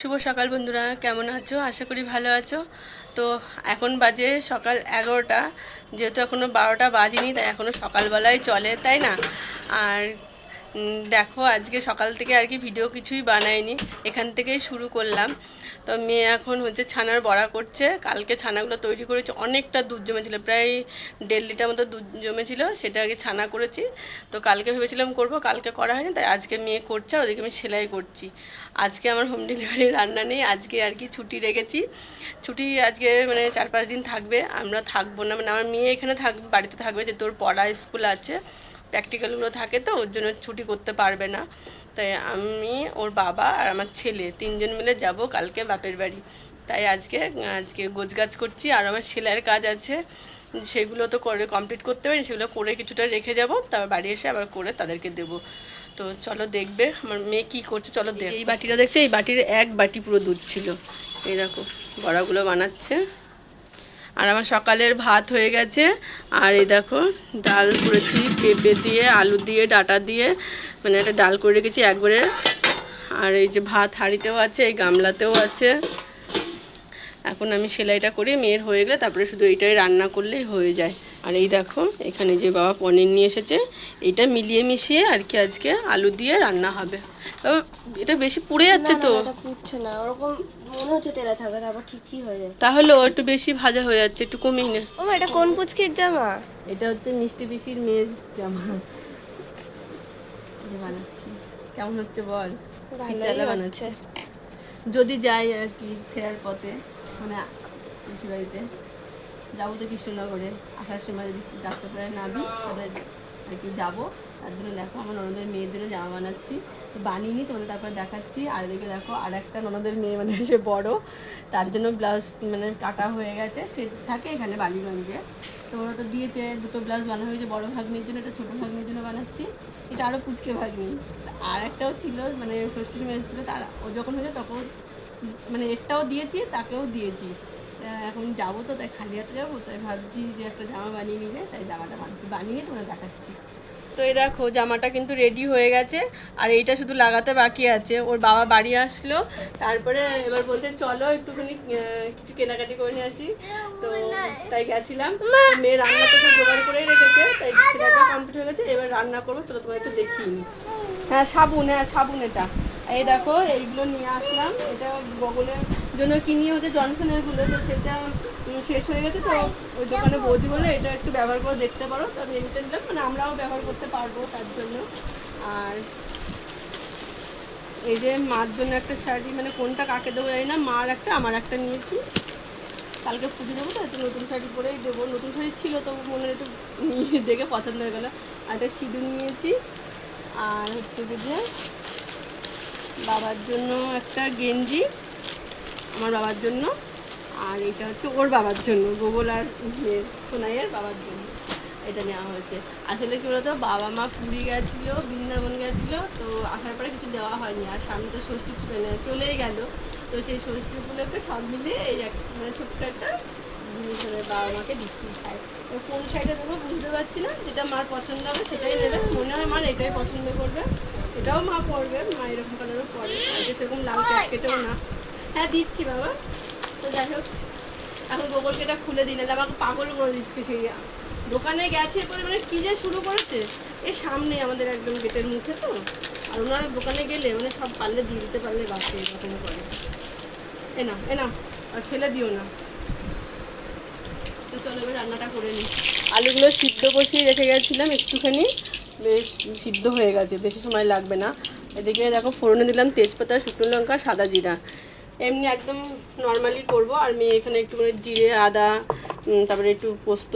শুভ সকাল বন্ধুরা, কেমন আছো? আশা করি ভালো আছো। তো এখন বাজে সকাল 11টা, যেহেতু এখনও 12টা বাজেনি, তাই এখনও সকালবেলায় চলে, তাই না? আর দেখো, আজকে সকাল থেকে আর কি ভিডিও কিছুই বানাইনি, এখান থেকেই শুরু করলাম। তো মেয়ে এখন হচ্ছে ছানার বড়া করছে। কালকে ছানাগুলো তৈরি করেছে, অনেকটা দুধ জমেছিল, প্রায় 1.5 লিটার মতো দুধ জমেছিল, সেটা আগে ছানা করেছি। তো কালকে ভেবেছিলাম করব, কালকে করা হয়নি, তাই আজকে মেয়ে করছে আর ওদিকে আমি সেলাই করছি। আজকে আমার হোম ডেলিভারি রান্না নেই, আজকে আর কি ছুটি রেখেছি। ছুটি আজকে মানে 4-5 দিন থাকবে, আমরা থাকবো না, মানে আমার মেয়ে এখানে থাকবে, বাড়িতে থাকবে, যে তোর পড়া স্কুল আছে, প্র্যাকটিক্যালগুলো থাকে, তো ওর জন্য ছুটি করতে পারবে না। তাই আমি, ওর বাবা আর আমার ছেলে 3জন মিলে যাব কালকে বাপের বাড়ি। তাই আজকে আজকে গোছগাছ করছি, আর আমার সেলাইয়ের কাজ আছে, সেগুলো তো করে কমপ্লিট করতে পারি, সেগুলো করে কিছুটা রেখে যাব, তারপর বাড়ি এসে আবার করে তাদেরকে দেবো। তো চলো দেখবে আমার মেয়ে কী করছে, চলো দেখ। এই বাটিটা দেখছে, এই বাটির 1 বাটি পুরো দুধ ছিল। এই দেখো বড়াগুলো বানাচ্ছে। আর আমার সকালের ভাত হয়ে গেছে। আর এই দেখো ডাল করেছি পেঁপে দিয়ে, আলু দিয়ে, ডাঁটা দিয়ে, মানে একটা ডাল করে রেখেছি একবারে। আর এই যে ভাত হাঁড়িতেও আছে, এই গামলাতেও আছে। এখন আমি সেলাইটা করি, মেয়ের হয়ে গেলে তারপরে শুধু এইটাই রান্না করলেই হয়ে যায়। আর এই দেখো এখানে যে বাবা পনির নিয়ে এসেছে, এইটা মিলিয়ে মিশিয়ে আর কি আজকে আলু দিয়ে রান্না হবে। এটা বেশি পুড়ে যাচ্ছে তো। এটা পুড়ছে না, ওরকম মনে হচ্ছে তেলে থাকে, তারপর ঠিকই হয়ে যায়। তাহলে একটু বেশি ভাজা হয়ে যাচ্ছে, একটু কমিয়ে নে। ও এটা কোন পুচকির জামা? এটা হচ্ছে মিষ্টি পিসির মেয়ের জামা বানাচ্ছি। কেমন হচ্ছে বল? ভালোই বানাচ্ছে। যদি যাই আর কি ফেরার পথে, মানে পিসি বাড়িতে যাবো তো কৃষ্ণনগরে, আসার সময় যদি রাস্তায় না দিই তাহলে আর কি যাবো। তার জন্য দেখো আমার ননদের মেয়ের জন্য জামা বানাচ্ছি, তো বানিয়ে নিই, তোমাদের তারপরে দেখাচ্ছি। আর এদিকে দেখো আর একটা ননদের মেয়ে, মানে সে বড়, তার জন্য ব্লাউজ মানে কাটা হয়ে গেছে, সে থাকে এখানে বালিগঞ্জে। তো ওরা তো দিয়েছে, 2টো ব্লাউজ বানানো হয়েছে, বড় ভাগ্নির জন্য, এটা ছোটো ভাগ্নির জন্য বানাচ্ছি। এটা আরও পুচকে ভাগ্নি। আর একটাও ছিল, মানে ষষ্ঠীর সময় এসেছিলো, তারা ও যখন হয়েছে তখন মানে এরটাও দিয়েছি, তাকেও দিয়েছি। এখন যাবো তো, তাই খালি হাতে যাবো, তাই ভাবছি যে একটা জামা বানিয়ে নিলে, তাই জামাটা বানিয়ে তোমরা দেখাচ্ছি। তো এই দেখো জামাটা কিন্তু রেডি হয়ে গেছে, আর এইটা শুধু লাগাতে বাকি আছে। ওর বাবা বাড়ি আসলো, তারপরে এবার বলতে চলো একটুখানি কিছু কেনাকাটি করে নিয়ে আসি। তো তাই গেছিলাম। মেয়ে রান্না তো সব জোগাড় করেই রেখেছে, তাই সেটা কমপ্লিট হয়ে গেছে, এবার রান্না করবো। চলো তোমার একটু দেখিয়ে নিই। হ্যাঁ সাবুন এটা। এই দেখো এইগুলো নিয়ে আসলাম, এটা বগলের জন্য কিনি, হচ্ছে জনসনেরগুলো, তো সেটা শেষ হয়ে গেছে, তো ওই দোকানে বৌদি বলে এটা একটু ব্যবহার করে দেখতে পারো, তো আমি এটা নিলাম, মানে আমরাও ব্যবহার করতে পারবো তার জন্য। আর এই যে মার জন্য একটা শাড়ি, মানে কোনটা কাকে দেবো জানি না, মার একটা আমার একটা নিয়েছি, কালকে পুজো দেবো, তো একটু নতুন শাড়ি পরেই দেবো। নতুন শাড়ি ছিল তো মনে একটু নিয়ে দেখে পছন্দ হয়ে গেলো। আর একটা সিঁদুর নিয়েছি। আর হচ্ছে যে বাবার জন্য একটা গেঞ্জি, আমার বাবার জন্য। আর এটা হচ্ছে ওর বাবার জন্য, গোগল আর সোনাইয়ের বাবার জন্য এটা নেওয়া হয়েছে। আসলে কি বলতো, বাবা মা পুরী গেছিলো, বৃন্দাবন গেছিলো, তো আসার পরে কিছু দেওয়া হয়নি। আর সামনে তো ষষ্ঠী চলেই গেল, তো সেই ষষ্ঠী উপলক্ষে সব মিলিয়ে এই মানে ছোট্ট একটা জিনিস বাবা মাকে দিচ্ছি। শাড়ি কোন শাড়িটা দেবো বুঝতে পারছি না, যেটা মার পছন্দ হবে সেটাই নেবে। মনে হয় মার এটাই পছন্দ করবে, এটাও মা পরবে, মা এরকম কালারও পরে, আগে সেরকম লাল কেটেও না। হ্যাঁ দিচ্ছি বাবা। তো যাই হোক, এখন গোগলকে এটা খুলে দিলে আমাকে পাগল করে দিচ্ছে। সেই দোকানে গেছে পরে, মানে কী যে শুরু করেছে, এর সামনে আমাদের একদম গেটের মুখে তো। আর ওনারা দোকানে গেলে মানে সব পারলে দিয়ে দিতে পারলে বাসে এরকম করে। এ না আর ফেলে দিও না। তো চলো এবার রান্নাটা করে নিই। আলুগুলো সিদ্ধ বসিয়ে রেখে গেছিলাম একটুখানি, বেশ সিদ্ধ হয়ে গেছে, বেশি সময় লাগবে না। এদিকে দেখো ফোড়নে দিলাম তেজপাতা, শুকনো লঙ্কা, সাদা জিরা, এমনি একদম নর্মালি করব। আর মেয়ে এখানে একটু মানে জিরে, আদা, তারপরে একটু পোস্ত,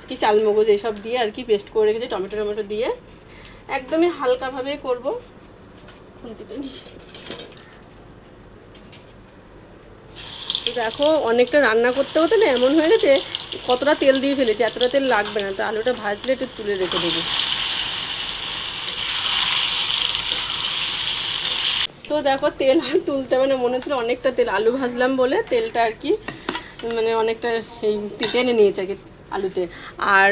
কি চালমগজ এসব দিয়ে আর কি পেস্ট করে রেখেছি, টমেটো দিয়ে একদমই হালকাভাবে করব। দেখো অনেকটা রান্না করতে হতে না এমন হয়ে গেছে, কতটা তেল দিয়ে ফেলেছি, এতটা তেল লাগবে না, তো আলুটা ভাজলে একটু তুলে রেখে দেবো। তো দেখো তেল তুলতে মানে মনে হচ্ছিল অনেকটা তেল, আলু ভাজলাম বলে তেলটা আর কি মানে অনেকটা এই টেনে নিয়েছে আর কি আলুতে। আর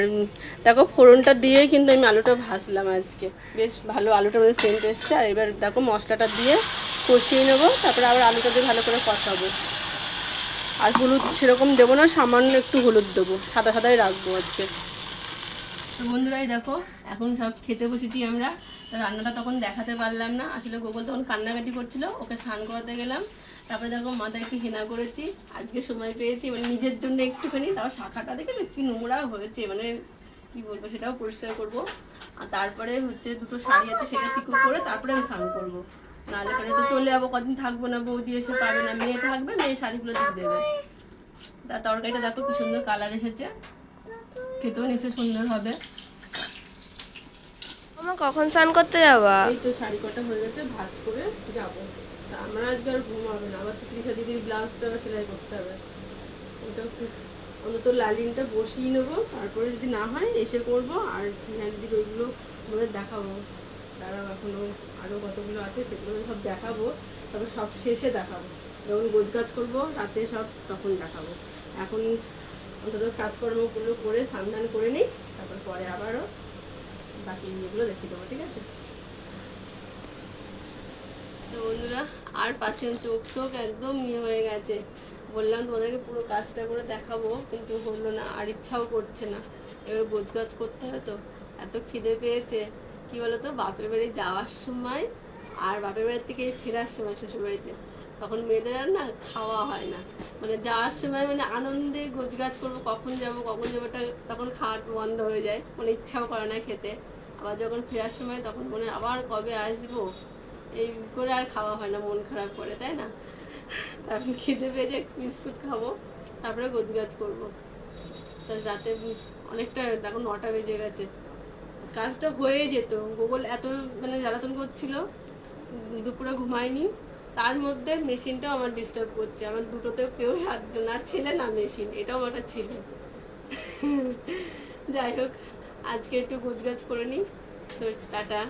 দেখো ফোড়নটা দিয়েই কিন্তু আমি আলুটা ভাজলাম আজকে, বেশ ভালো আলুটার মধ্যে সেন্ট এসছে। আর এবার দেখো মশলাটা দিয়ে কষিয়ে নেবো, তারপরে আবার আলুটা দিয়ে ভালো করে কষাবো। আর হলুদ সেরকম দেবো না, সামান্য একটু হলুদ দেবো, সাদা সাদাই রাখবো আজকে। তো বন্ধুরাই দেখো এখন সব খেতে বসেছি আমরা। তো রান্নাটা তখন দেখাতে পারলাম না, আসলে গোগল তখন কান্নাকাটি করছিল, ওকে স্নান করাতে গেলাম। তারপরে দেখো মাথায় একটু হেনা করেছি, আজকে সময় পেয়েছি মানে নিজের জন্য একটুখানি। তাও শাখাটা দেখে কি নোংরা হয়েছে, মানে কি বলবো, সেটাও পরিষ্কার করব। আর তারপরে হচ্ছে দুটো শাড়ি আছে, সেটা টিকু করে তারপরে আমি স্নান করবো। নাহলে পরে তো চলে যাবো, কদিন থাকবো না, বৌদি এসে পাবে না, মেয়ে থাকবে, মেয়ে শাড়িগুলো দিয়ে দেবে। তার তরকারিটা দেখো কি সুন্দর কালার এসেছে, খেতেও নিশ্চয় সুন্দর হবে। আমার কখন স্নান করতে যাবা? এই তো শাড়ি কটা হয়ে গেছে, ভাঁজ করে যাবো। তা আমরা আজকে আর ঘুমাবে না, আবার তো তৃষা দিদির ব্লাউজটা সেলাই করতে হবে। ওটা অন্তত লালিনটা বসিয়ে নেবো, তারপরে যদি না হয় এসে করবো। আর দিদির ওইগুলো আমাদের দেখাবো, তারাও এখনো আরও কতগুলো আছে সেগুলো সব দেখাবো। তবে সব শেষে দেখাবো, যখন গোছগাছ করবো রাতে সব তখন দেখাবো। এখন অন্তত কাজকর্মগুলো করে স্নান করে নিই, তারপর পরে আবারও বাকি ইয়েগুলো দেখিয়ে দেবো, ঠিক আছে? তো বন্ধুরা আর পাচ্ছেন, চোখ চোখ একদম ইয়ে হয়ে গেছে। বললাম তোমাদেরকে পুরো কাজটা করে দেখাবো, কিন্তু হলো না, আর ইচ্ছাও করছে না। এবার গোছগাছ করতে হবে তো, এত খিদে পেয়েছে। কি বলতো, বাপের বাড়ি যাওয়ার সময় আর বাপের বাড়ির থেকে ফেরার সময় শ্বশুরবাড়িতে, তখন মেয়েদের আর না খাওয়া হয় না। মানে যাওয়ার সময় মানে আনন্দে গোছগাছ করবো, কখন যাবো তখন খাওয়া বন্ধ হয়ে যায়, মানে ইচ্ছাও করে না খেতে। আবার যখন ফেরার সময় তখন মনে হয় আবার কবে আসবো, এই করে আর খাওয়া হয় না, মন খারাপ করে, তাই না? তারপর খিদে পেয়েছে, বিস্কুট খাবো, তারপরে গোছগাছ করবো। তো রাতে অনেকটা, এখন 9টা বেজে গেছে। কাজটা হয়ে যেত, গুগল এত মানে জ্বালাতন করছিল, দুপুরে ঘুমায়নি। তার মধ্যে মেশিনটাও আমার ডিস্টার্ব করছে, আমার দুটোতেও কেউ সাহায্য না, ছেলে না মেশিন, এটাও একটা ছেলে। যাই হোক, আজকে একটু গোছগাছ করে নিই। তো টাটা।